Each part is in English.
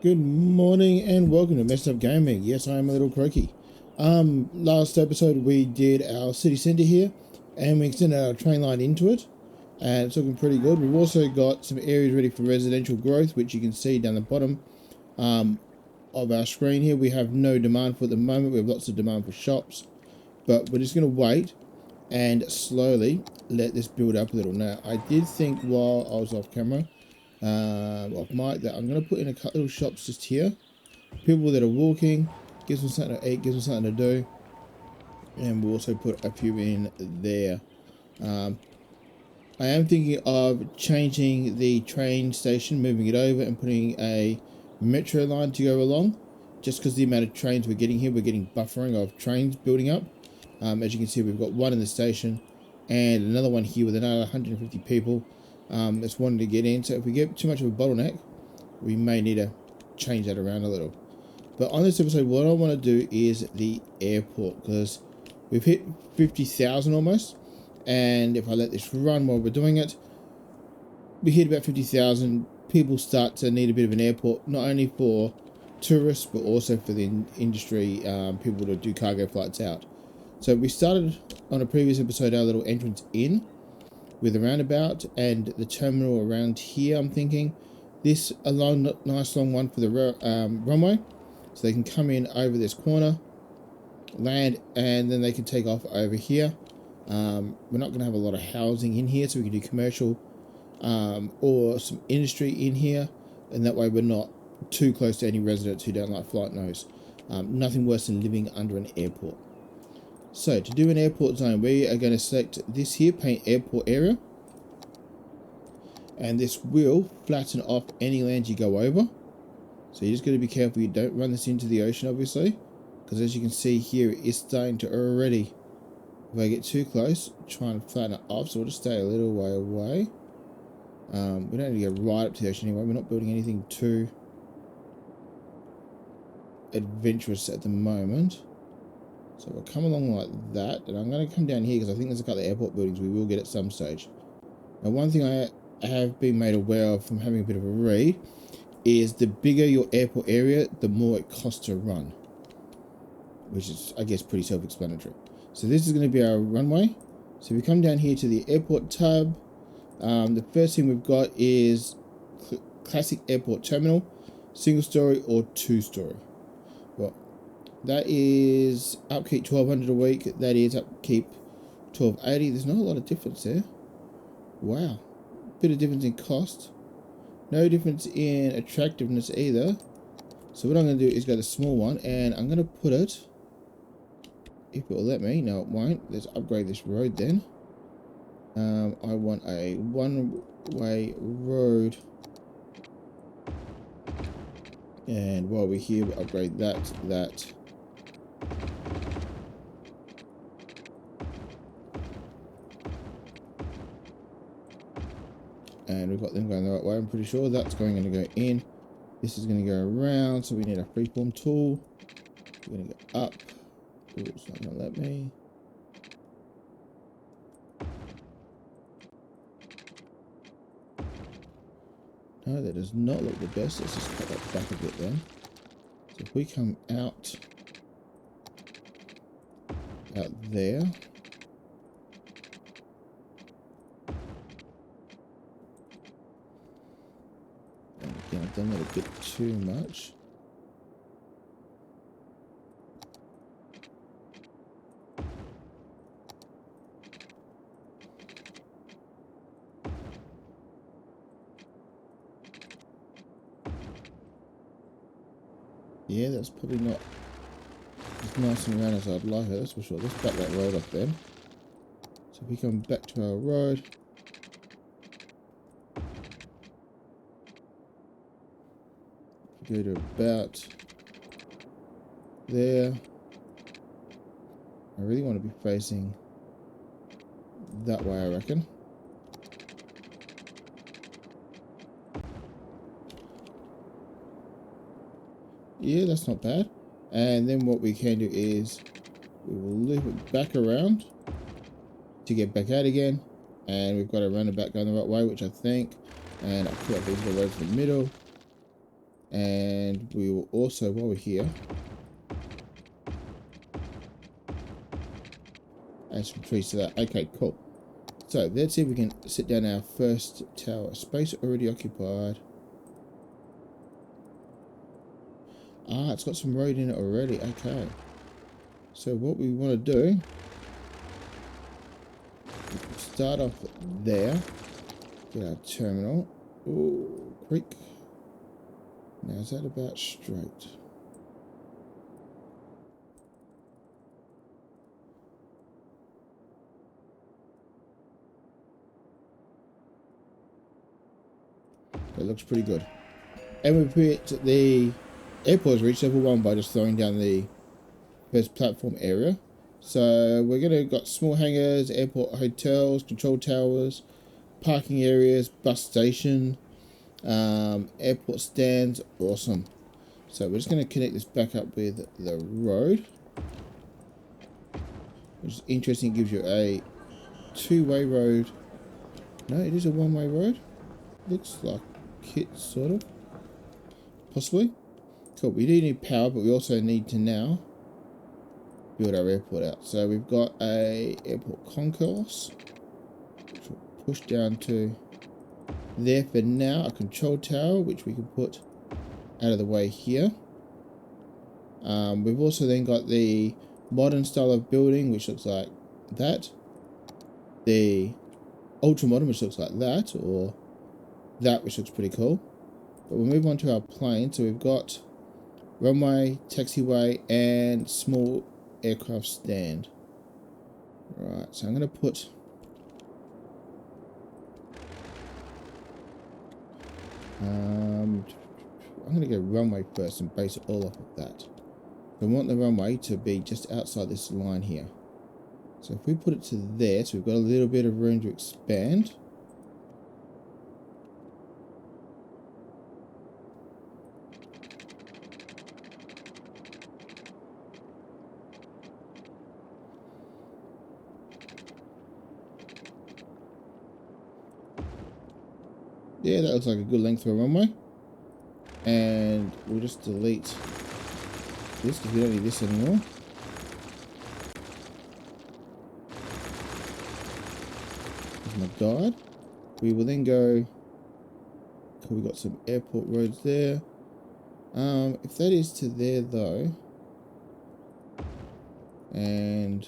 Good morning and welcome to Messed Up Gaming. Yes, I am a little croaky. Last episode we did our city centre here and we extended our train line into it and it's looking pretty good. We've also got some areas ready for residential growth, which you can see down the bottom of our screen here. We have no demand for at the moment. We have lots of demand for shops, but we're just going to wait and slowly let this build up a little. Now, I did think while I was off camera, off mic, that I'm going to put in a couple little shops just here. People that are walking, gives them something to eat, gives them something to do. And we'll also put a few in there. I am thinking of changing the train station, moving it over and putting a metro line to go along. Just because the amount of trains we're getting here, we're getting buffering of trains building up. As you can see, we've got one in the station and another one here with another 150 people that's wanting to get in. So if we get too much of a bottleneck, we may need to change that around a little. But on this episode, what I want to do is the airport, because we've hit 50,000 almost. And if I let this run while we're doing it, we hit about 50,000. People start to need a bit of an airport, not only for tourists, but also for the industry, people to do cargo flights out. So we started on a previous episode our little entrance in with a roundabout and the terminal around here. I'm thinking this a nice long one for the runway, so they can come in over this corner, land, and then they can take off over here. We're not going to have a lot of housing in here, so we can do commercial or some industry in here, and that way we're not too close to any residents who don't like flight noise. Nothing worse than living under an airport. So to do an airport zone, we are going to select this here, paint airport area, and this will flatten off any land you go over. So you just got to be careful you don't run this into the ocean, obviously, because as you can see here, it is starting to already, if I get too close, try and flatten it off. So we'll just stay a little way away. We don't need to go right up to the ocean anyway. We're not building anything too adventurous at the moment. So we'll come along like that, and I'm going to come down here because I think there's a couple of airport buildings we will get at some stage. Now, one thing I have been made aware of from having a bit of a read is the bigger your airport area, the more it costs to run, which is, I guess, pretty self-explanatory. So this is going to be our runway. So if we come down here to the airport tab, the first thing we've got is classic airport terminal, single story or two story. Well, that is upkeep 1200 a week. That is upkeep 1280. There's not a lot of difference there. Wow, bit of difference in cost. No difference in attractiveness either. So what I'm going to do is go the small one, and I'm going to put it, if it will let me. No, it won't. Let's upgrade this road then. I want a one-way road, and while we're here, we'll upgrade that to that. And we've got them going the right way. I'm pretty sure that's going to go in. This is going to go around, so we need a freeform tool. We're going to go up. Ooh, it's not going to let me. No, that does not look the best. Let's just cut that back a bit then. So if we come out there. And again, I've done that a bit too much. Yeah, that's probably not as nice and round as I'd like it, that's for sure. Let's back that road up then. So if we come back to our road, go to about there. I really want to be facing that way, I reckon. Yeah, that's not bad. And then what we can do is we will loop it back around to get back out again, and we've got a roundabout going the right way, which I think, and I'll put up these little roads in the middle, And we will also, while we're here, add some trees to that. Okay, cool. So let's see if we can sit down our first tower. Space already occupied. Ah, it's got some road in it already. Okay. So what we want to do, start off there. Get our terminal. Ooh, creek. Now is that about straight? It looks pretty good. And we put the airport's reached level 1 by just throwing down the first platform area. So we're gonna got small hangars, airport hotels, control towers, parking areas, bus station, airport stands. Awesome. So we're just gonna connect this back up with the road, which is interesting. It gives you a two-way road. No, it is a one-way road. Looks like it, sort of. Possibly. Cool. We do need power, but we also need to now build our airport out. So we've got a airport concourse, which we'll push down to there for now. A control tower, which we can put out of the way here. We've also then got the modern style of building, which looks like that. The ultra modern, which looks like that, or that, which looks pretty cool. But we'll move on to our plane. So we've got runway, taxiway, and small aircraft stand. Right, so I'm going to put I'm going to go runway first and base it all off of that. We want the runway to be just outside this line here. So if we put it to there, so we've got a little bit of room to expand. Yeah, that looks like a good length for a runway. And we'll just delete this because we don't need this anymore. There's my guide. We will then go. Cool, we got some airport roads there. If that is to there though, and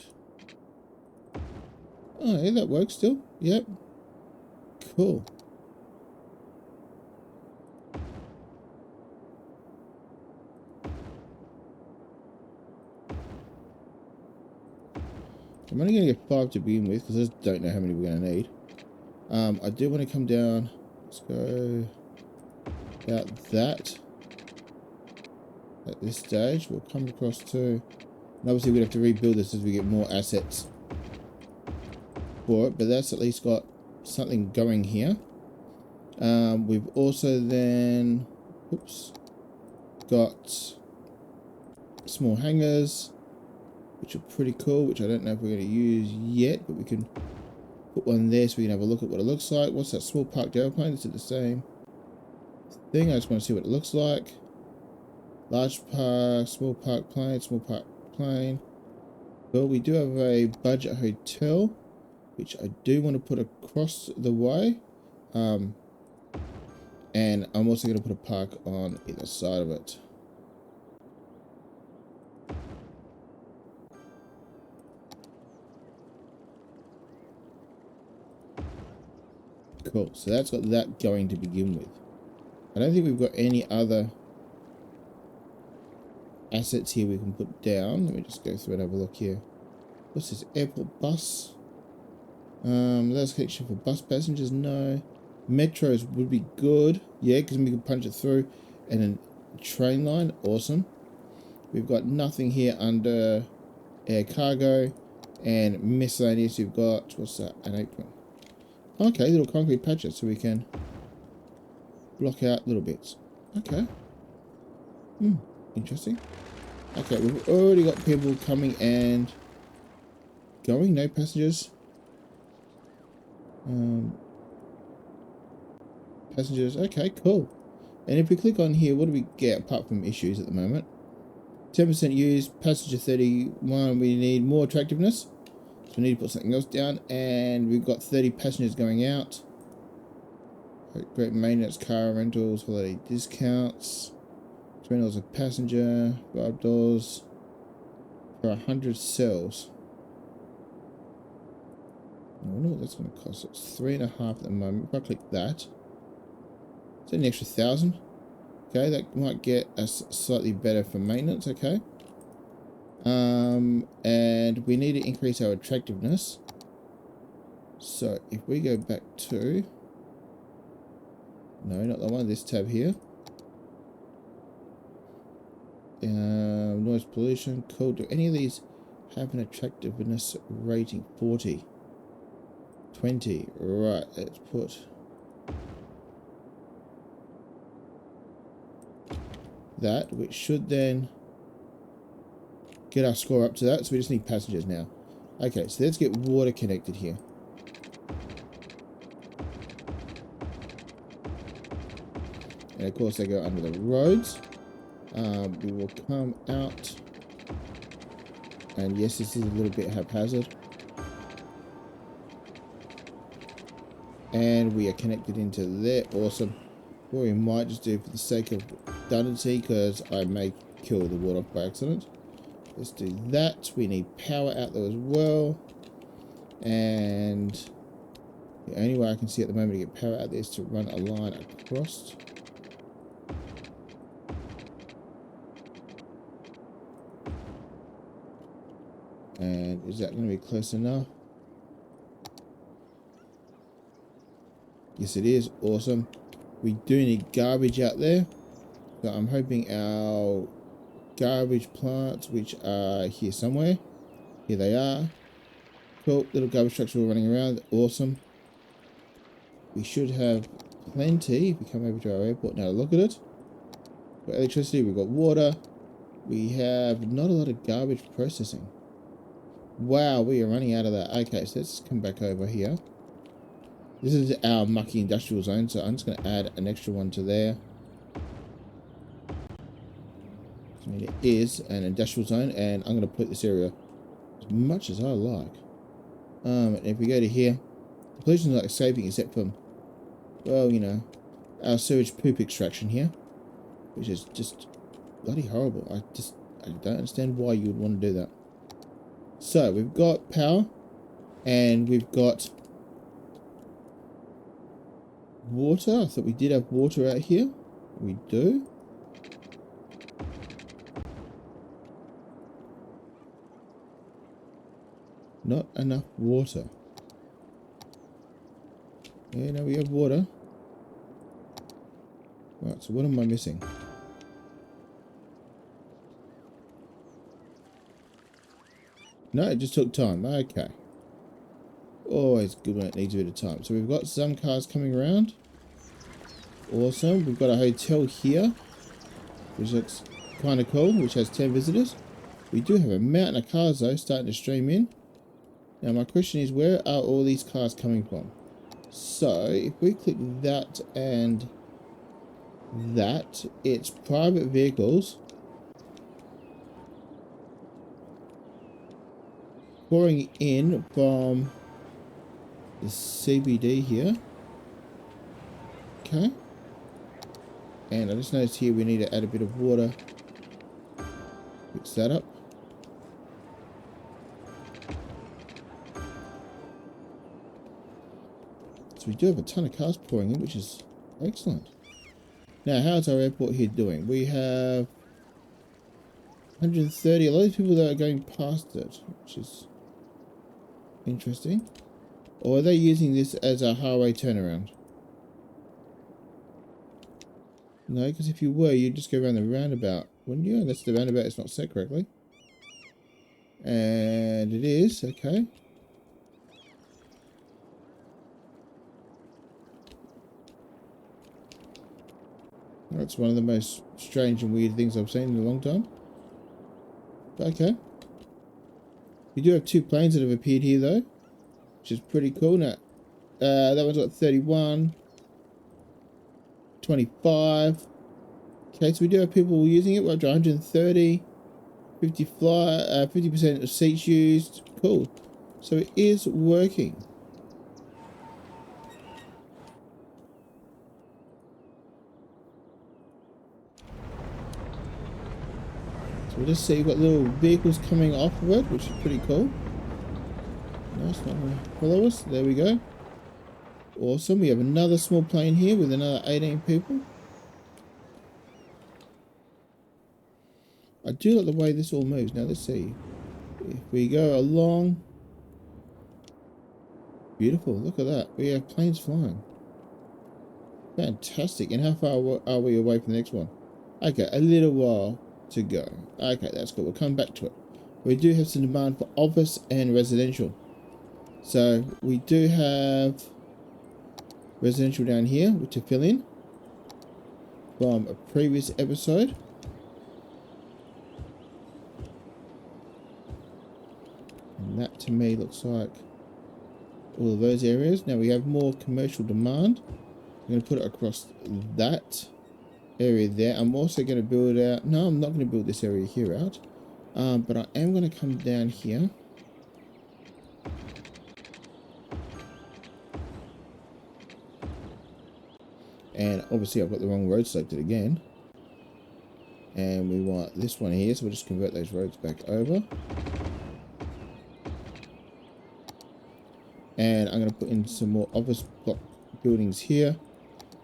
oh yeah, that works still. Yep. Cool. I'm only going to get 5 to begin with because I just don't know how many we're going to need. I do want to come down. Let's go about that. At this stage, we'll come across to. And obviously, we'd have to rebuild this as we get more assets for it, but that's at least got something going here. We've also then, oops, got small hangars, which are pretty cool, which I don't know if we're going to use yet, but we can put one there so we can have a look at what it looks like. What's that? Small parked airplane? Is it the same thing? I just want to see what it looks like. Large park, small park plane, small park plane. Well, we do have a budget hotel, which I do want to put across the way. And I'm also going to put a park on either side of it. Cool, so that's got that going to begin with. I don't think we've got any other assets here we can put down. Let me just go through and have a look here. What's this? Airport bus. That's connection for bus passengers. No. Metros would be good. Yeah, because we can punch it through. And a train line. Awesome. We've got nothing here under air cargo and miscellaneous. We've got, what's that? An apron. Okay, little concrete patches so we can block out little bits. Okay. Interesting. Okay, we've already got people coming and going. No passengers. Passengers. Okay, cool. And if we click on here, what do we get apart from issues at the moment? 10% used, passenger 31, we need more attractiveness. So we need to put something else down. And we've got 30 passengers going out. Great maintenance, car rentals, holiday discounts. $20 a passenger, $5 for 100 cells. I wonder what that's going to cost. It's 3.5 at the moment. If I click that, it's an extra 1,000. Okay, that might get us slightly better for maintenance. Okay, and we need to increase our attractiveness. So if we go back to, no, not the one. This tab here. Noise pollution. Cool. Do any of these have an attractiveness rating? 40. 20. Right. Let's put that, which should then get our score up to that. So we just need passengers now. Okay, so let's get water connected here. And of course they go under the roads. We will come out, and yes, this is a little bit haphazard, and we are connected into there. Awesome. What we might just do for the sake of redundancy, because I may kill the water off by accident, let's do that. We need power out there as well, and the only way I can see at the moment to get power out there is to run a line across. And is that going to be close enough? Yes, it is. Awesome. We do need garbage out there. So I'm hoping our garbage plants, which are here somewhere. Here they are. Cool. Little garbage trucks all running around. Awesome. We should have plenty if we come over to our airport now to look at it. We've got electricity. We've got water. We have not a lot of garbage processing. Wow, we are running out of that. Okay, so let's come back over here. This is our mucky industrial zone, so I'm just going to add an extra one to there. So it is an industrial zone, and I'm going to put this area as much as I like. And if we go to here, the pollution's not escaping except from, well, you know, our sewage poop extraction here, which is just bloody horrible. I don't understand why you would want to do that. So we've got power, and we've got water. I thought we did have water out here. We do. Not enough water. Yeah, no, we have water. Right, so what am I missing? No, it just took time. Okay. Always good when it needs a bit of time. So we've got some cars coming around. Awesome. We've got a hotel here, which looks kind of cool, which has 10 visitors. We do have a mountain of cars, though, starting to stream in. Now, my question is, where are all these cars coming from? So, if we click that and that, it's private vehicles pouring in from the CBD here. Okay. And I just noticed here we need to add a bit of water. Fix that up. So we do have a ton of cars pouring in, which is excellent. Now, how's our airport here doing? We have 130. A lot of people that are going past it, which is interesting. Or are they using this as a highway turnaround? No, because if you were, you'd just go around the roundabout, wouldn't you? Unless the roundabout is not set correctly. And it is, okay. That's one of the most strange and weird things I've seen in a long time. But okay. We do have two planes that have appeared here, though, which is pretty cool. Now, that one's got 31, 25. Okay, so we do have people using it. We're up to 130, 50% of seats used. Cool. So it is working. So we'll just see, we've got little vehicles coming off of it, which is pretty cool. Nice one. Follow us. There we go. Awesome. We have another small plane here with another 18 people. I do like the way this all moves. Now let's see. If we go along. Beautiful. Look at that. We have planes flying. Fantastic. And how far are we away from the next one? Okay, a little while to go. Okay, that's good. We'll come back to it. We do have some demand for office and residential. So we do have residential down here to fill in from a previous episode. And that to me looks like all of those areas. Now we have more commercial demand. I'm going to put it across that area there. I'm also going to build out, no, I'm not going to build this area here out, but I am going to come down here. And obviously I've got the wrong road selected again. And we want this one here, so we'll just convert those roads back over. And I'm going to put in some more office block buildings here.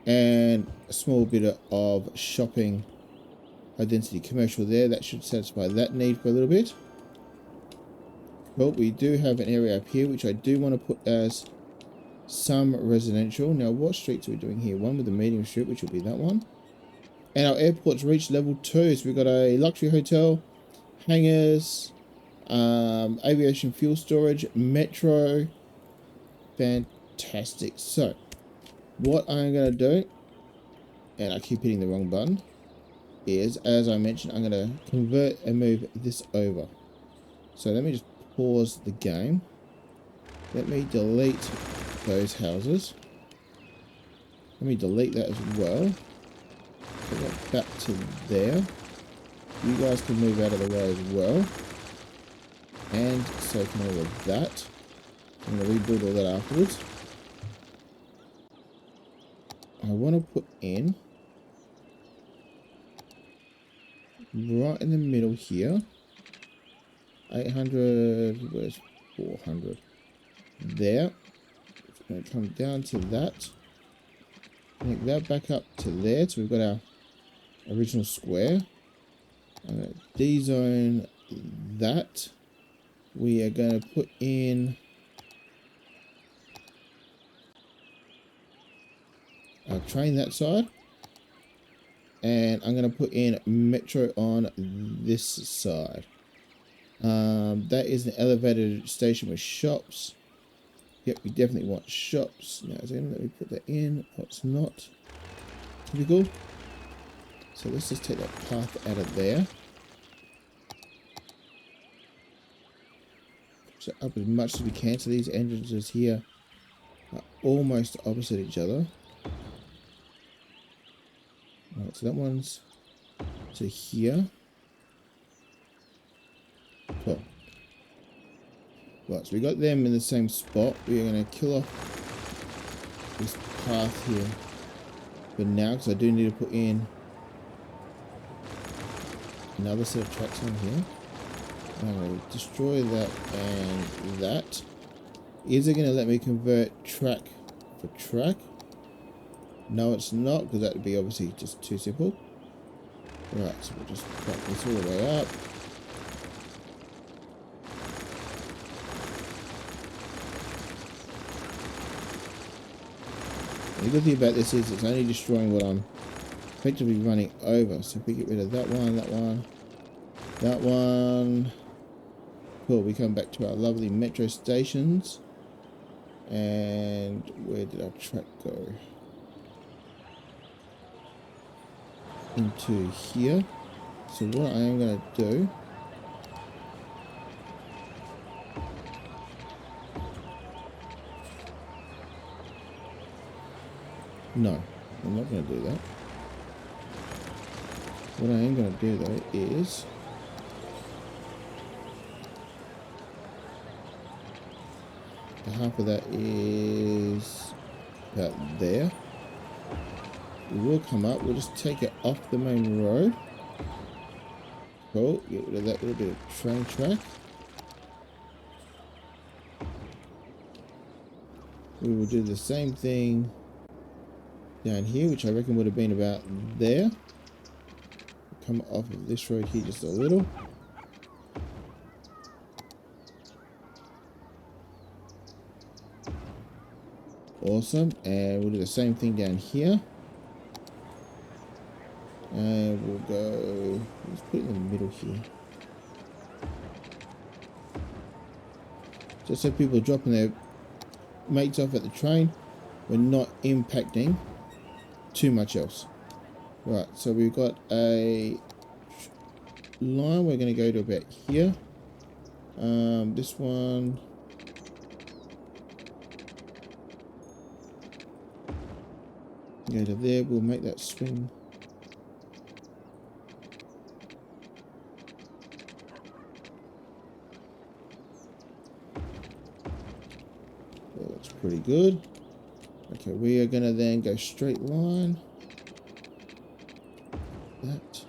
And a small bit of shopping, high density commercial there. That should satisfy that need for a little bit. Well, we do have an area up here, which I do want to put as some residential. Now, what streets are we doing here? One with the medium strip, which will be that one. And our airport's reached level 2. So we've got a luxury hotel, hangars, aviation fuel storage, metro. Fantastic. So, what I'm going to do, and I keep hitting the wrong button, is, as I mentioned, I'm going to convert and move this over. So let me just pause the game. Let me delete those houses. Let me delete that as well. Put that back to there. You guys can move out of the way as well. And so can all of that. I'm going to rebuild all that afterwards. I want to put in right in the middle here. 800, where's 400? There. It's going to come down to that. Link that back up to there. So we've got our original square. I'm going to D-zone that. We are going to put in our train that side. And I'm going to put in metro on this side. That is an elevated station with shops. Yep, we definitely want shops. Now, let me put that in. Oh, it's not. Typical. So let's just take that path out of there. So up as much as we can. So these entrances here are almost opposite each other. Alright, so that one's to here. Cool. Right, so we got them in the same spot. We are going to kill off this path here for now, because I do need to put in another set of tracks on here. I'm going to destroy that and that. Is it going to let me convert track for track? No, it's not, because that would be obviously just too simple. Right, so we'll just put this all the way up. The good thing about this is it's only destroying what I'm effectively running over. So if we get rid of that one, that one, that one. Cool, we come back to our lovely metro stations. And where did our track go? Into here. So what I am going to do, no, I'm not going to do that. What I am going to do though is the half of that is about there. We will come up, we'll just take it off the main road. Cool, get rid of that little bit of train track. We will do the same thing down here, which I reckon would have been about there. Come off of this road here just a little. Awesome, and we'll do the same thing down here. And we'll go, let's put it in the middle here. Just so people dropping their mates off at the train, we're not impacting too much else. Right, so we've got a line, we're going to go to about here. This one, go to there, we'll make that swing. Well, that's pretty good. Okay, we are going to then go straight line. That.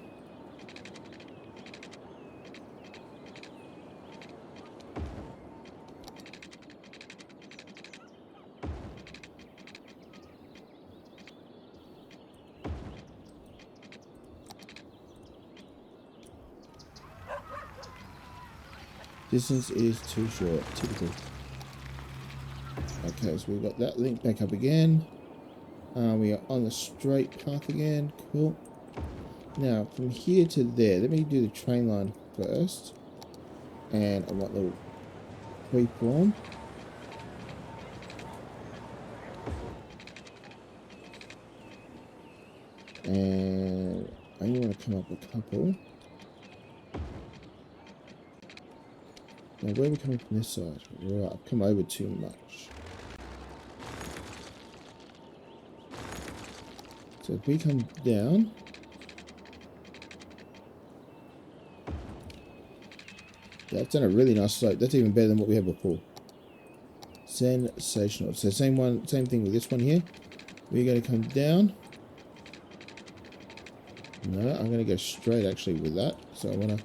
Distance is too short, typical. Okay, so we've got that link back up again. We are on the straight path again, cool. Now, from here to there, let me do the train line first. And I want the freeform. And I only want to come up a couple. Now, where are we coming from this side? Right, I've come over too much. So if we come down, that's done a really nice slope. That's even better than what we had before. Sensational. So same thing with this one here. We're going to come down. No, I'm going to go straight actually with that. So I want to.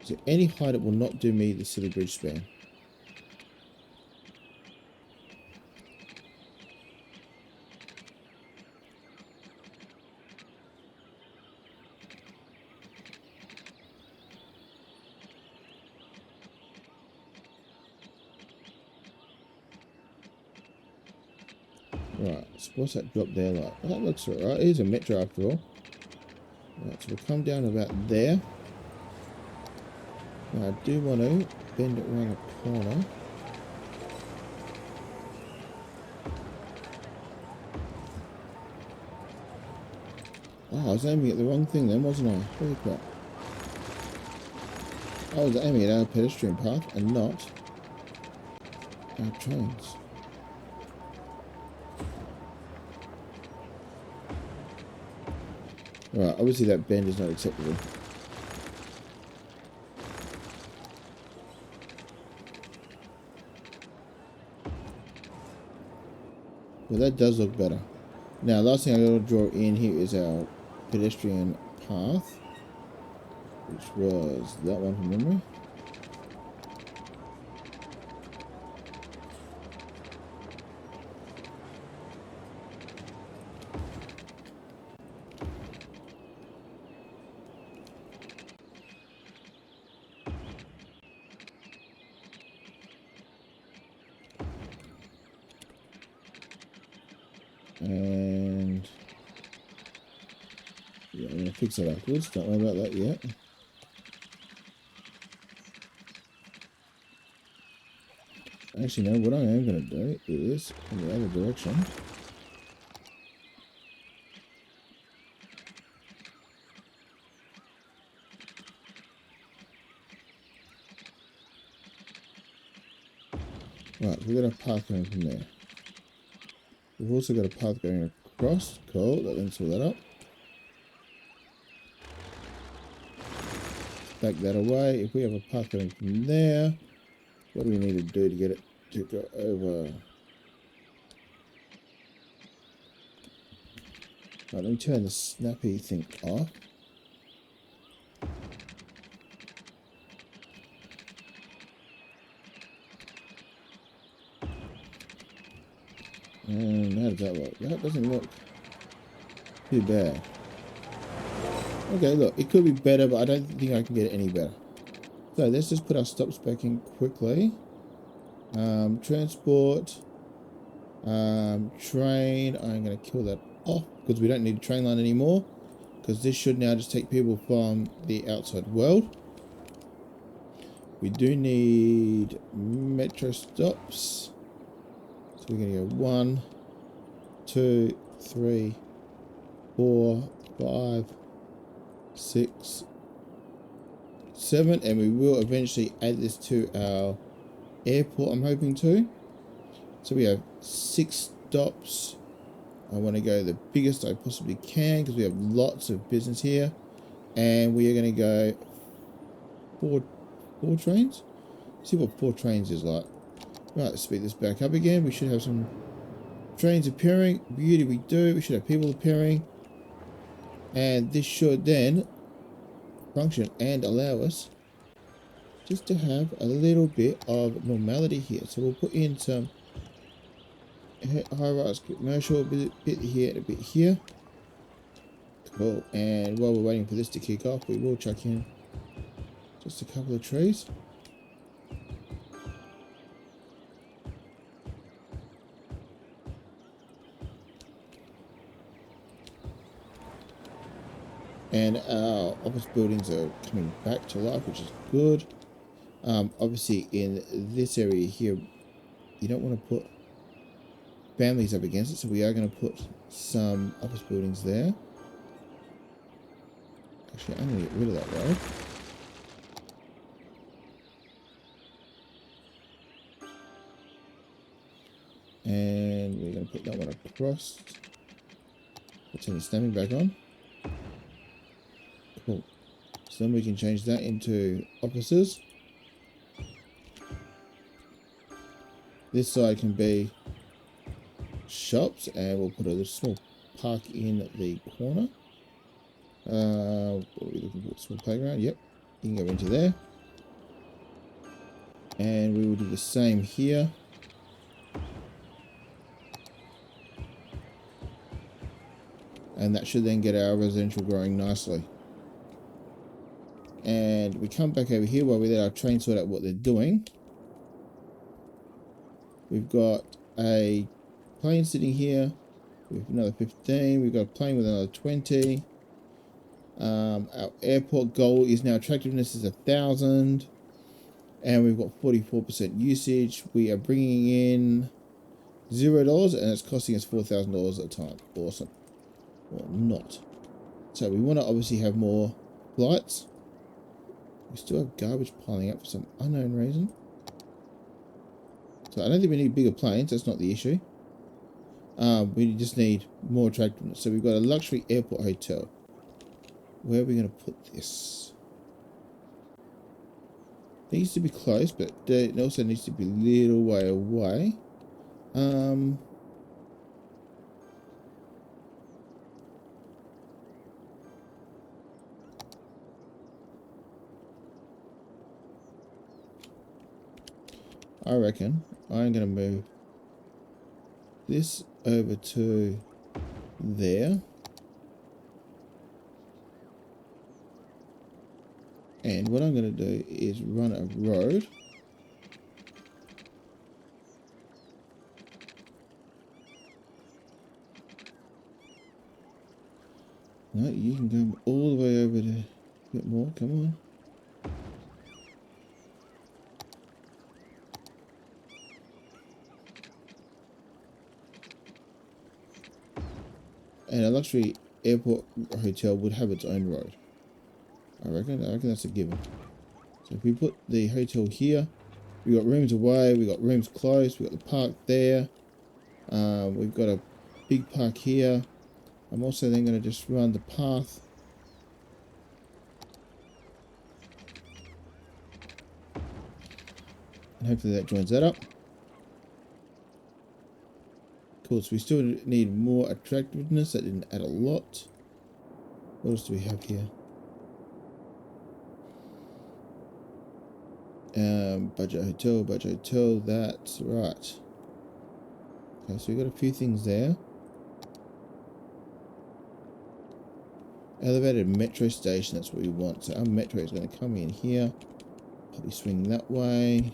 So any height, it will not do me the city bridge span. Right, so what's that drop there like? That looks alright. It is a metro after all. Right, so we'll come down about there. Now I do want to bend it around the corner. Oh, I was aiming at the wrong thing then, wasn't I? Holy crap. I was aiming at our pedestrian path and not our trains. Right, obviously that bend is not acceptable. Well, that does look better. Now, last thing I'm going to draw in here is our pedestrian path, which was that one from memory. And yeah, I'm going to fix that afterwards. Don't worry about that yet. Actually, no, what I am going to do is in the other direction. Right, we're going to path going from there. We've also got a path going across. Cool, let's fill that up. Back that away. If we have a path going from there, what do we need to do to get it to go over? Right, let me turn the snappy thing off. And how does that look? That doesn't look too bad. Okay, look, it could be better, but I don't think I can get it any better. So let's just put our stops back in quickly. Transport, train. I'm going to kill that off because we don't need a train line anymore. Because this should now just take people from the outside world. We do need metro stops. So we're going to go 1, 2, 3, 4, 5, 6, 7, and we will eventually add this to our airport, I'm hoping to. So we have 6 stops. I want to go the biggest I possibly can because we have lots of business here, and we are going to go four trains. Let's see what 4 trains is like. Right, let's speed this back up again. We should have some trains appearing. Beauty, we do. We should have people appearing, and this should then function and allow us just to have a little bit of normality here. So we'll put in some high-rise commercial, a bit here and a bit here. Cool. And while we're waiting for this to kick off, we will chuck in just a couple of trees. And our office buildings are coming back to life, which is good. Obviously in this area here, you don't want to put families up against it, so we are going to put some office buildings there. Actually, I'm going to get rid of that road. And we're going to put that one across. Let's turn the snapping back on. Cool. So then we can change that into offices. This side can be shops, and we'll put a little small park in the corner. What are we looking for? Small playground. Yep, you can go into there. And we will do the same here. And that should then get our residential growing nicely. And we come back over here while we let our train sort out what they're doing. We've got a plane sitting here with another 15. We've got a plane with another 20. Our airport goal is now attractiveness is 1,000. And we've got 44% usage. We are bringing in $0 and it's costing us $4,000 at a time. Awesome. Or not. So we want to obviously have more flights. We still have garbage piling up for some unknown reason. So I don't think we need bigger planes. That's not the issue. We just need more attractiveness. So we've got a luxury airport hotel. Where are we going to put this? It needs to be close, but it also needs to be a little way away. I reckon I'm going to move this over to there. And what I'm going to do is run a road. No, you can go all the way over to a bit more. Come on. And a luxury airport hotel would have its own road. I reckon that's a given. So if we put the hotel here, we got rooms away, we got rooms close, we got the park there. We've got a big park here. I'm also then going to just run the path. And hopefully that joins that up. Cool, so we still need more attractiveness. That didn't add a lot. What else do we have here? Budget hotel, that's right. Okay, so we've got a few things there. Elevated metro station, that's what we want. So our metro is going to come in here. Probably swing that way.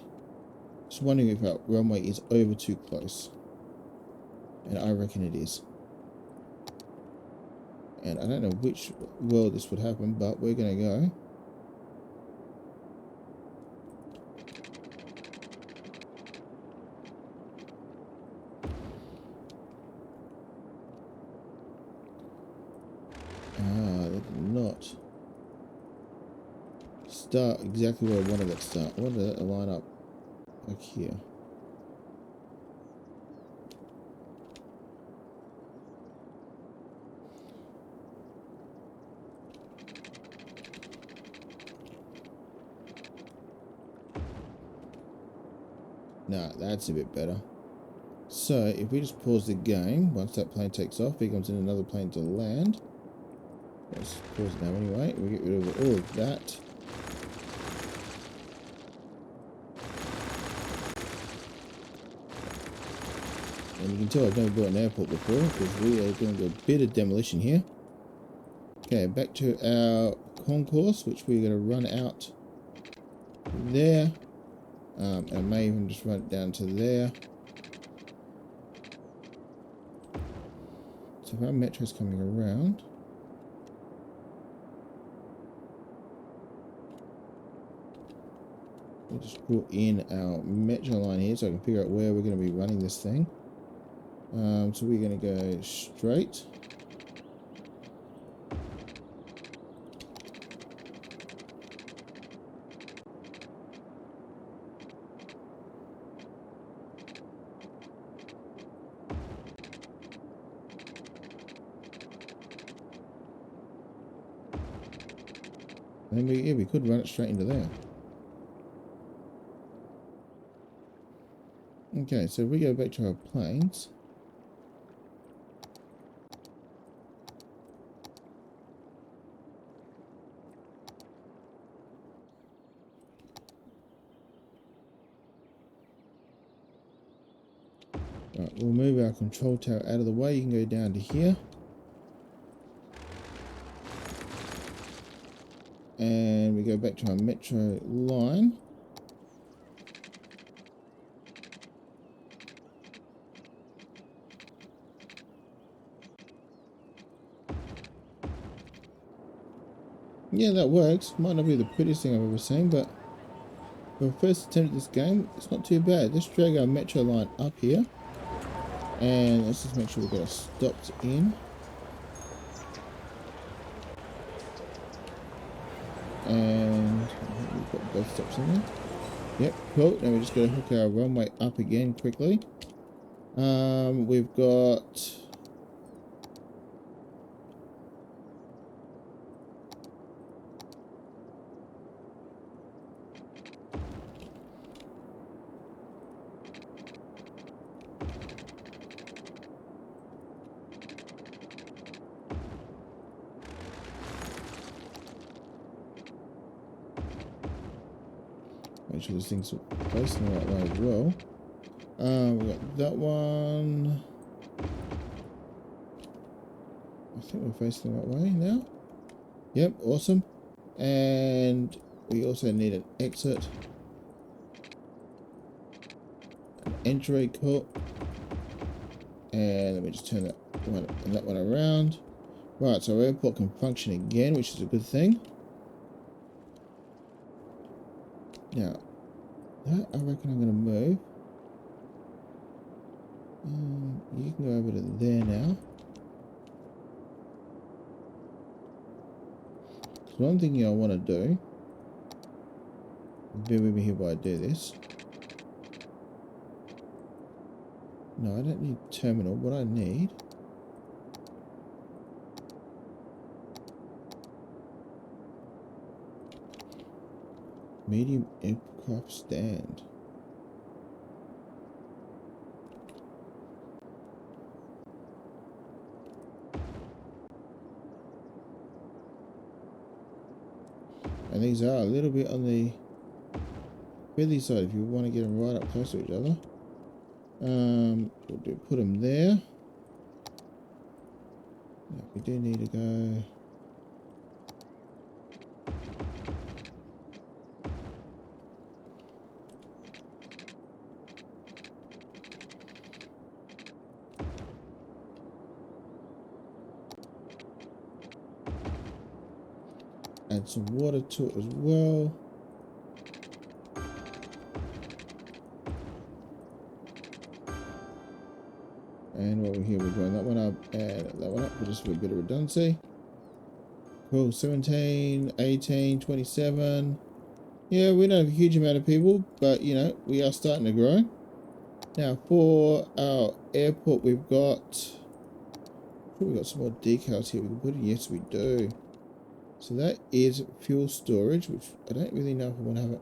Just wondering if our runway is over too close. And I reckon it is. And I don't know which world this would happen, but we're going to go. That did not start exactly where I wanted that to start. I wanted that to line up like here. Nah, that's a bit better. So if we just pause the game, once that plane takes off, here comes in another plane to land. Let's pause it now anyway. We'll get rid of all of that. And you can tell I've never built an airport before because we are going to do a bit of demolition here. Okay, back to our concourse, which we're going to run out there. I may even just run it down to there. So if our metro's coming around, we'll just put in our metro line here so I can figure out where we're going to be running this thing. So we're going to go straight. And then we could run it straight into there. Okay, so if we go back to our planes. Right, we'll move our control tower out of the way. You can go down to here. And we go back to our metro line. Yeah, that works. Might not be the prettiest thing I've ever seen, but for the first attempt at this game, it's not too bad. Let's drag our metro line up here. And let's just make sure we've got our stops in. And we've got both stops in there. Yep, cool. Now we're just going to hook our runway up again quickly. We've got... Make sure this thing's placed in the right way as well. We've got that one. I think we're facing the right way now. Yep, awesome. And we also need an exit. An entry, cool. And let me just turn that one around. Right, so our airport can function again, which is a good thing. Now, that I reckon I'm going to move. You can go over to there now. So one thing I want to do, bear with me here while I do this. No, I don't need terminal. What I need... medium aircraft stand. And these are a little bit on the belly side if you want to get them right up close to each other. We'll put them there. No, we do need to go... add some water to it as well. And over here we're going that one up and that one up just for a bit of redundancy. Cool, 17, 18, 27. Yeah, we don't have a huge amount of people, but you know, we are starting to grow. Now for our airport we've got some more decals here we can put in. Yes we do. So that is fuel storage, which I don't really know if I want to have it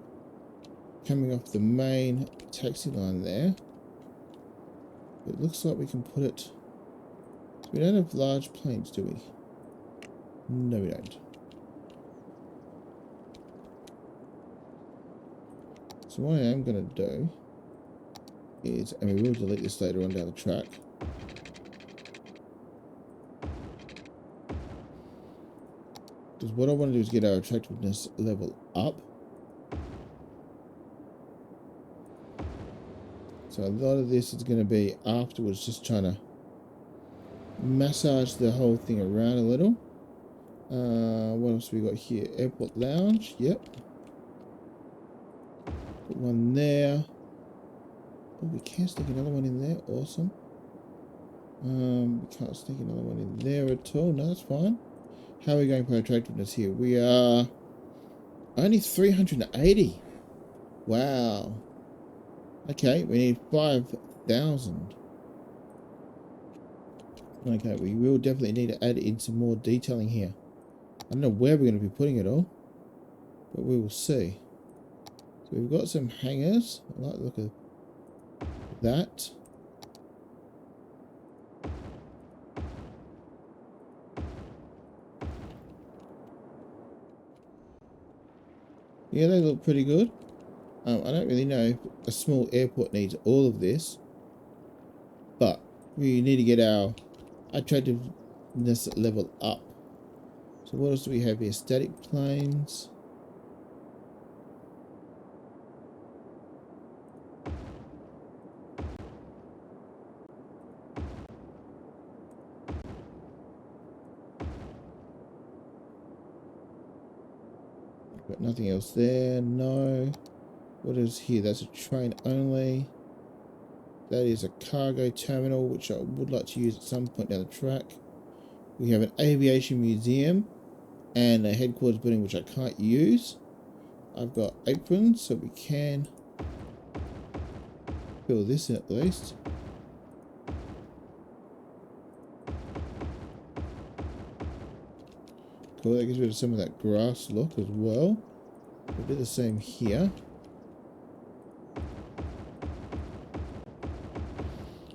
coming off the main taxi line there. It looks like we can put it... So we don't have large planes, do we? No, we don't. So what I am going to do is, and we will delete this later on down the track, because what I want to do is get our attractiveness level up. So a lot of this is going to be afterwards, just trying to massage the whole thing around a little. What else we got here? Airport lounge. Yep. Put one there. Oh, we can stick another one in there. Awesome. We can't stick another one in there at all. No, that's fine. How are we going for attractiveness here? We are only 380. Wow. Okay, we need 5,000. Okay, we will definitely need to add in some more detailing here. I don't know where we're going to be putting it all, but we will see. So we've got some hangers. I like the look of that. Yeah, they look pretty good. I don't really know if a small airport needs all of this, but we need to get our attractiveness level up. So what else do we have here? Static planes. Got nothing else there. No. What is here? That's a train only. That is a cargo terminal, which I would like to use at some point down the track. We have an aviation museum and a headquarters building, which I can't use. I've got aprons, so we can fill this in at least. Cool, that gets rid of some of that grass look as well. We'll do the same here.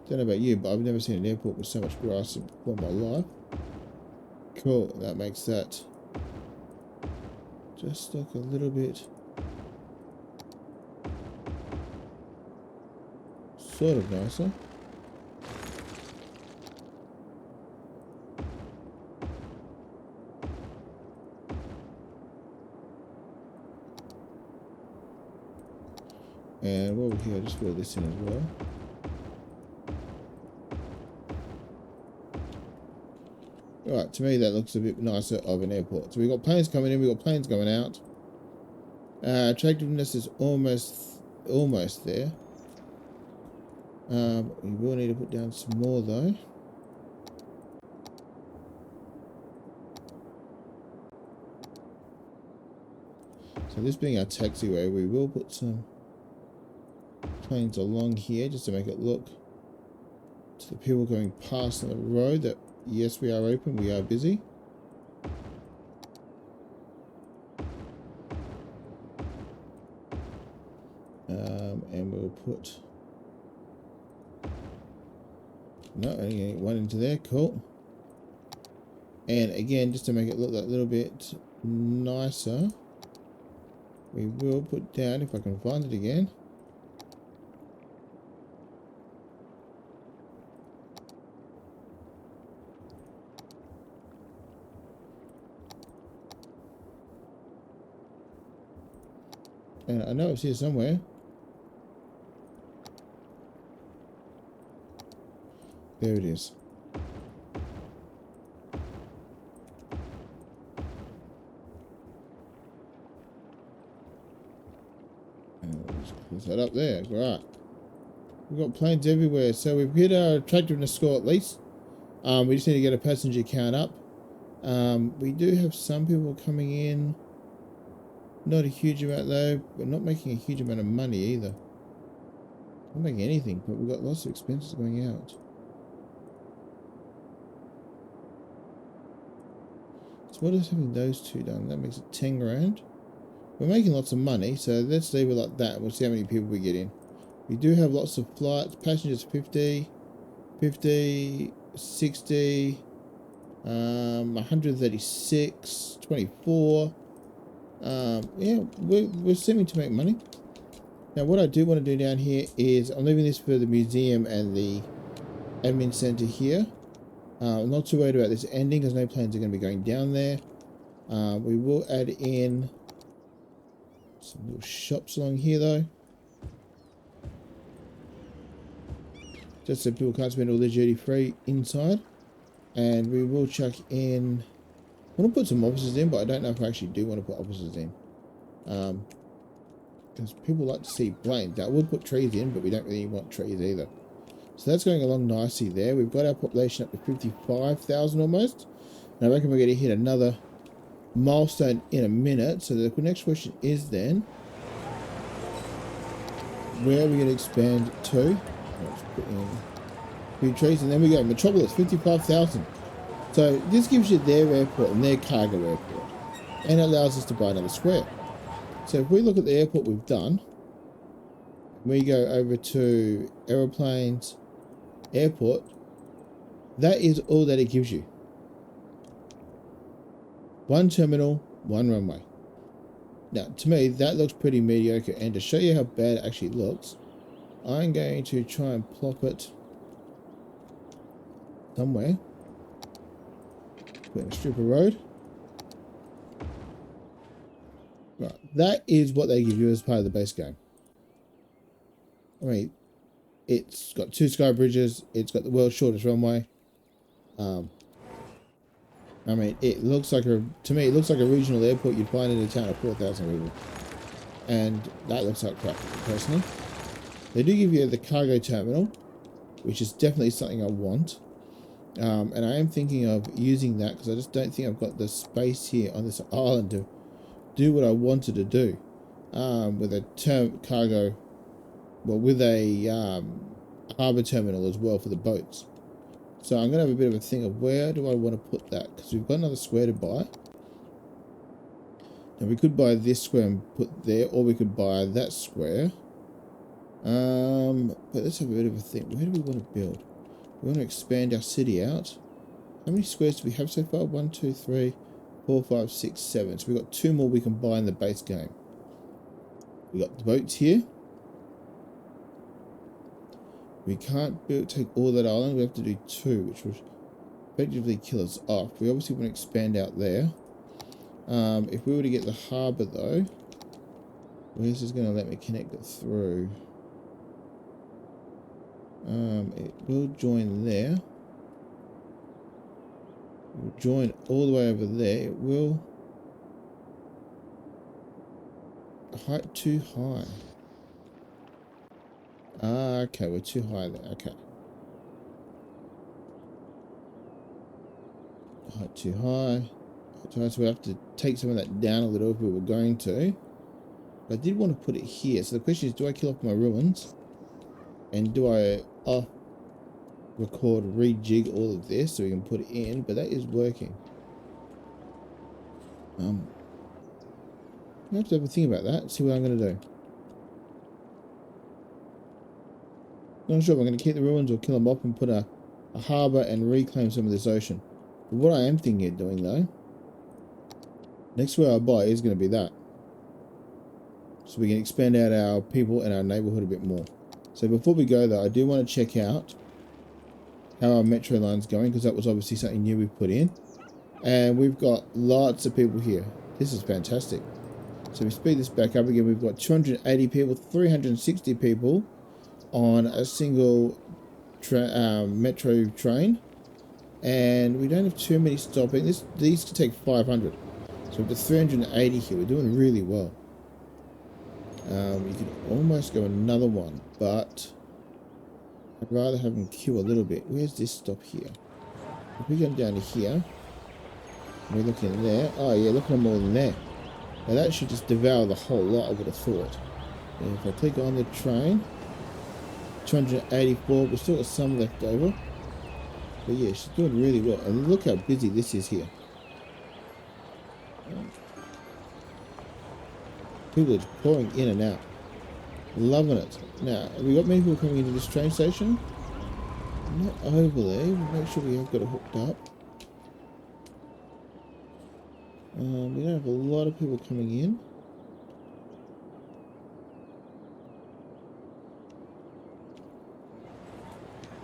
Don't know about you, but I've never seen an airport with so much grass in all my life. Cool, that makes that just look a little bit sort of nicer. And over here, I'll just fill this in as well. Alright, to me that looks a bit nicer of an airport. So we've got planes coming in, we've got planes going out. Attractiveness is almost there. We will need to put down some more though. So this being our taxiway, we will put some planes along here just to make it look So the people going past on the road that, yes, we are open, we are busy. And we'll put, no, only one into there, cool. And again, just to make it look a little bit nicer, we will put down, if I can find it again, and I know it's here somewhere. There it is. Let's close that up there. Right. We've got planes everywhere. So we've hit our attractiveness score at least. We just need to get a passenger count up. We do have some people coming in. Not a huge amount though. We're not making a huge amount of money either. Not making anything, but we've got lots of expenses going out. So what is having those two done? That makes it 10 grand. We're making lots of money, so let's leave it like that. We'll see how many people we get in. We do have lots of flights. Passengers 50, 50, 60, 136, 24. Yeah, we're seeming to make money. Now what I do want to do down here is I'm leaving this for the museum and the admin center here. I'm not too worried about this ending because no planes are going to be going down there. We will add in some little shops along here though, just so people can't spend all their duty free inside. And we will chuck in, I want to put some offices in, but I don't know if I actually do want to put offices in, because people like to see planes. Now I would put trees in, but we don't really want trees either. So that's going along nicely there. We've got our population up to 55,000 almost. And I reckon we're going to hit another milestone in a minute. So the next question is then, where are we going to expand to? Let's put in a few trees, and then we go Metropolis, 55,000. So this gives you their airport and their cargo airport, and it allows us to buy another square. So if we look at the airport we've done, we go over to aeroplanes, airport, that is all that it gives you. One terminal, one runway. Now to me that looks pretty mediocre, and to show you how bad it actually looks, I'm going to try and plop it somewhere. Put in a strip of road. Right, that is what they give you as part of the base game. I mean, it's got 2 sky bridges. It's got the world's shortest runway. I mean, it looks like to me, it looks like a regional airport you'd find in a town of 4,000 people. And that looks like crap, personally. They do give you the cargo terminal, which is definitely something I want. And I am thinking of using that because I just don't think I've got the space here on this island to do what I wanted to do. With a cargo, well, with a harbour terminal as well for the boats. So I'm going to have a bit of a thing of where do I want to put that, because we've got another square to buy. Now we could buy this square and put there, or we could buy that square. But let's have a bit of a think. Where do we want to build? We want to expand our city out. How many squares do we have so far? 1, 2, 3, 4, 5, 6, 7. So we've got 2 more we can buy in the base game. We got the boats here. We can't take all that island. We have to do 2, which would effectively kill us off. We obviously want to expand out there. If we were to get the harbour though, where's this going to let me connect it through? It will join there. It will join all the way over there. It will height too high. Ah, okay, we're too high there. Okay. Height too high. So we have to take some of that down a little if we were going to. But I did want to put it here. So the question is, do I kill off my ruins? And do I... Oh, record, rejig all of this so we can put it in, but that is working. I have to have a think about that, see what I'm going to do. Not sure if I'm going to keep the ruins or kill them off and put a harbour and reclaim some of this ocean. But what I am thinking of doing though, next where I buy is going to be that. So we can expand out our people and our neighbourhood a bit more. So before we go though, I do want to check out how our metro line's going, because that was obviously something new we put in. And we've got lots of people here. This is fantastic. So we speed this back up again. We've got 280 people, 360 people on a single metro train. And we don't have too many stopping. These could take 500. So we've got 380 here. We're doing really well. You could almost go another one, but I'd rather have them queue a little bit. Where's this stop here? If we go down to here, we're looking there. Oh yeah, look at them all in there. Now that should just devour the whole lot, I would have thought. And if I click on the train, 284, we've still got some left over. But yeah, she's doing really well. And look how busy this is here. People are just pouring in and out. Loving it. Now, have we got many people coming into this train station? Not overly. We'll make sure we have got it hooked up. We don't have a lot of people coming in.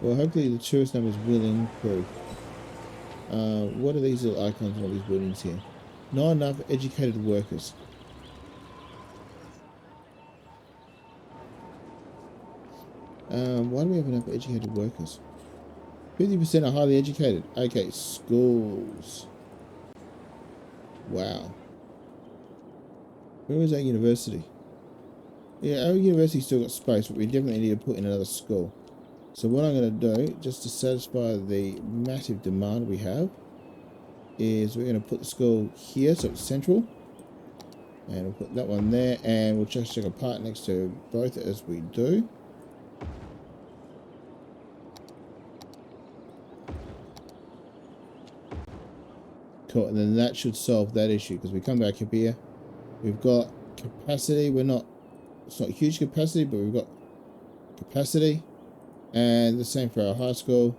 Well, hopefully the tourist numbers will improve. What are these little icons on all these buildings here? Not enough educated workers. Why do we have enough educated workers? 50% are highly educated. Okay, schools. Wow. Where was our university? Yeah, our university's still got space, but we definitely need to put in another school. So what I'm going to do, just to satisfy the massive demand we have, is we're going to put the school here, so it's central. And we'll put that one there, and we'll just check a part next to both as we do. Cool, and then that should solve that issue, because we come back up here, we've got capacity. It's not huge capacity, but we've got capacity, and the same for our high school.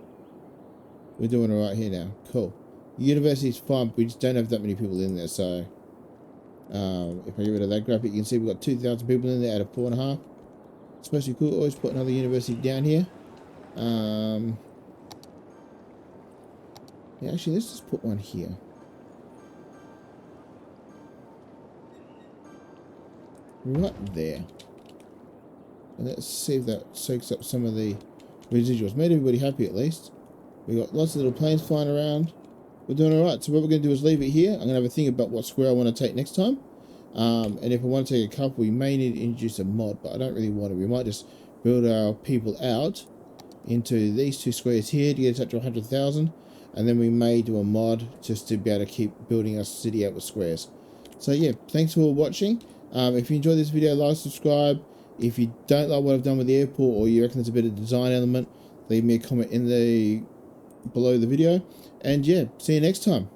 We're doing it right here now. Cool. University's fine, but we just don't have that many people in there. So if I get rid of that graphic, you can see we've got 2,000 people in there out of 4.5. It's supposed to be cool. Always put another university down here. Yeah, actually, let's just put one here. Right there. And let's see if that soaks up some of the residuals. Made everybody happy at least. We got lots of little planes flying around. We're doing alright. So what we're going to do is leave it here. I'm going to have a think about what square I want to take next time. And if I want to take a couple, we may need to introduce a mod, but I don't really want to. We might just build our people out into these two squares here to get us up to 100,000. And then we may do a mod just to be able to keep building our city out with squares. So yeah, thanks for watching. If you enjoyed this video, like, subscribe. If you don't like what I've done with the airport, or you reckon there's a bit of design element, leave me a comment in below the video. And yeah, see you next time.